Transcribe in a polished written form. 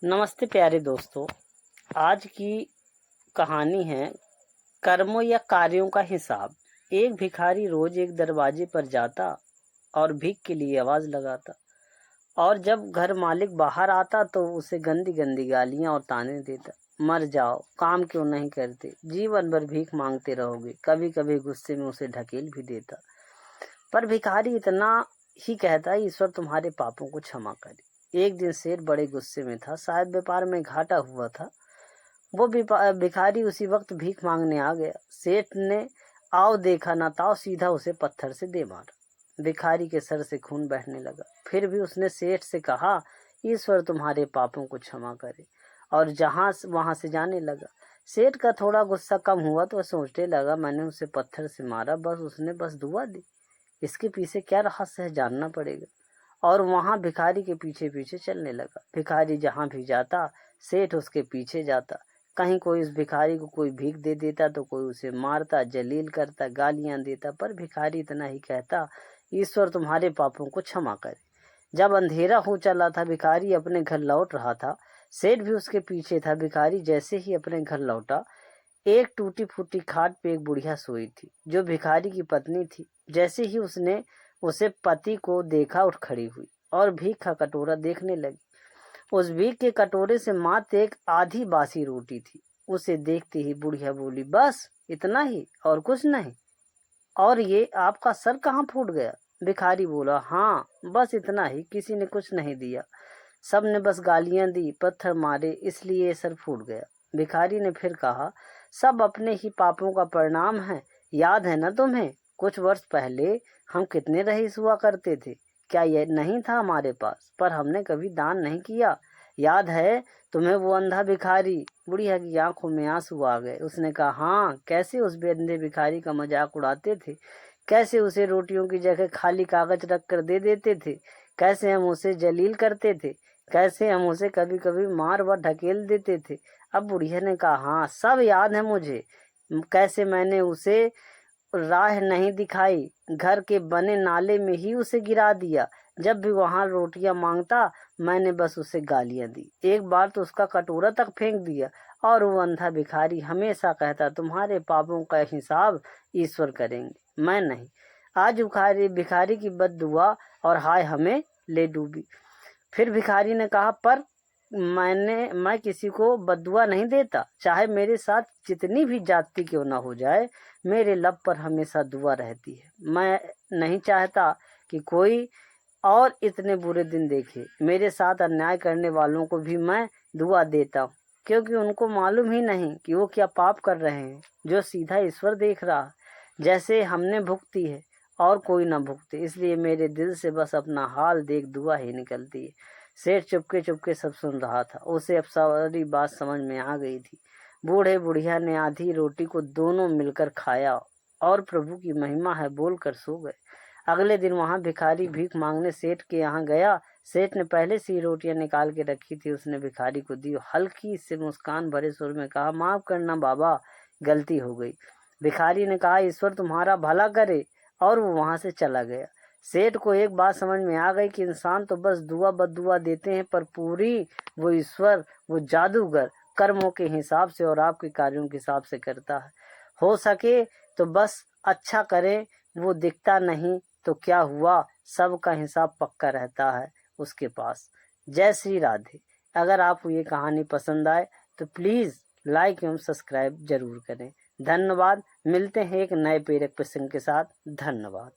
नमस्ते प्यारे दोस्तों। आज की कहानी है कर्मों या कार्यों का हिसाब। एक भिखारी रोज एक दरवाजे पर जाता और भीख के लिए आवाज लगाता, और जब घर मालिक बाहर आता तो उसे गंदी गंदी गालियां और ताने देता। मर जाओ, काम क्यों नहीं करते, जीवन भर भीख मांगते रहोगे। कभी कभी गुस्से में उसे ढकेल भी देता, पर भिखारी इतना ही कहता, ईश्वर तुम्हारे पापों को क्षमा करे। एक दिन सेठ बड़े गुस्से में था, शायद व्यापार में घाटा हुआ था। वो भिखारी उसी वक्त भीख मांगने आ गया। सेठ ने आओ देखा ना ताओ, सीधा उसे पत्थर से दे मारा। भिखारी के सर से खून बहने लगा। फिर भी उसने सेठ से कहा, ईश्वर तुम्हारे पापों को क्षमा करे, और जहां वहां से जाने लगा। सेठ का थोड़ा गुस्सा कम हुआ तो सोचने लगा, मैंने उसे पत्थर से मारा, बस उसने दुआ दी। इसके पीछे क्या रहस्य है, जानना पड़ेगा। और वहां भिखारी के पीछे पीछे चलने लगा। भिखारी जहां भी जाता सेठ उसके पीछे जाता। कहीं कोई उस भिखारी को कोई भीख दे देता तो कोई उसे मारता, जलील करता, गालियां देता, पर भिखारी इतना ही कहता, ईश्वर तुम्हारे पापों को क्षमा करे। जब अंधेरा हो चला था, भिखारी अपने घर लौट रहा था। सेठ भी उसके पीछे था। भिखारी जैसे ही अपने घर लौटा, एक टूटी फूटी खाट पे एक बुढ़िया सोई थी, जो भिखारी की पत्नी थी। जैसे ही उसने उसे पति को देखा, उठ खड़ी हुई और भीख का कटोरा देखने लगी। उस भीख के कटोरे से मात्र एक आधी बासी रोटी थी। उसे देखते ही बुढ़िया बोली, बस इतना ही और कुछ नहीं? और ये आपका सर कहाँ फूट गया? भिखारी बोला, हाँ बस इतना ही, किसी ने कुछ नहीं दिया, सब ने बस गालियां दी, पत्थर मारे, इसलिए सर फूट गया। भिखारी ने फिर कहा, सब अपने ही पापों का परिणाम है। याद है ना तुम्हें, कुछ वर्ष पहले हम कितने रईस हुआ करते थे? क्या यह नहीं था हमारे पास, पर हमने कभी दान नहीं किया? याद है तुम्हें वो अंधा भिखारी? बुढ़िया की आंखों में आंसू आ गए। उसने कहा, हाँ, कैसे उस अंधे भिखारी का मजाक उड़ाते थे, कैसे उसे रोटियों की जगह खाली कागज रख कर दे देते थे, कैसे हम उसे जलील करते थे, कैसे हम उसे कभी कभी मार व ढकेल देते थे। अब बुढ़िया ने कहा, हाँ सब याद है मुझे, कैसे मैंने उसे राह नहीं दिखाई, घर के बने नाले में ही उसे गिरा दिया। जब भी वहां रोटियां मांगता मैंने बस उसे गालियां दी, एक बार तो उसका कटोरा तक फेंक दिया। और वो अंधा भिखारी हमेशा कहता, तुम्हारे पापों का हिसाब ईश्वर करेंगे, मैं नहीं। आज भिखारी भिखारी की बद्दुआ और हाय हमें ले डूबी। फिर भिखारी ने कहा, पर मैं किसी को बद्दुआ नहीं देता, चाहे मेरे साथ जितनी भी जाति क्यों ना हो जाए, मेरे लब पर हमेशा दुआ रहती है। मैं नहीं चाहता कि कोई और इतने बुरे दिन देखे। मेरे साथ अन्याय करने वालों को भी मैं दुआ देता हूँ, क्योंकि उनको मालूम ही नहीं कि वो क्या पाप कर रहे हैं, जो सीधा ईश्वर देख रहा, जैसे हमने भुगती है और कोई ना भुगते। इसलिए मेरे दिल से बस अपना हाल देख दुआ ही निकलती है। सेठ चुपके चुपके सब सुन रहा था। उसे अब सारी बात समझ में आ गई थी। बूढ़े बुढ़िया ने आधी रोटी को दोनों मिलकर खाया और प्रभु की महिमा है बोलकर सो गए। अगले दिन वहां भिखारी भीख मांगने सेठ के यहाँ गया। सेठ ने पहले से ही रोटियां निकाल के रखी थी, उसने भिखारी को दी। हल्की से मुस्कान भरे सुर में कहा, माफ करना बाबा, गलती हो गई। भिखारी ने कहा, ईश्वर तुम्हारा भला करे, और वो वहां से चला गया। सेठ को एक बात समझ में आ गई कि इंसान तो बस दुआ बद्दुआ देते हैं, पर पूरी वो ईश्वर, वो जादूगर कर्मों के हिसाब से और आपके कार्यों के हिसाब से करता है। हो सके तो बस अच्छा करें, वो दिखता नहीं तो क्या हुआ, सबका हिसाब पक्का रहता है उसके पास। जय श्री राधे। अगर आपको ये कहानी पसंद आए तो प्लीज़ लाइक एवं सब्सक्राइब जरूर करें। धन्यवाद। मिलते हैं एक नए प्रेरक प्रसंग के साथ। धन्यवाद।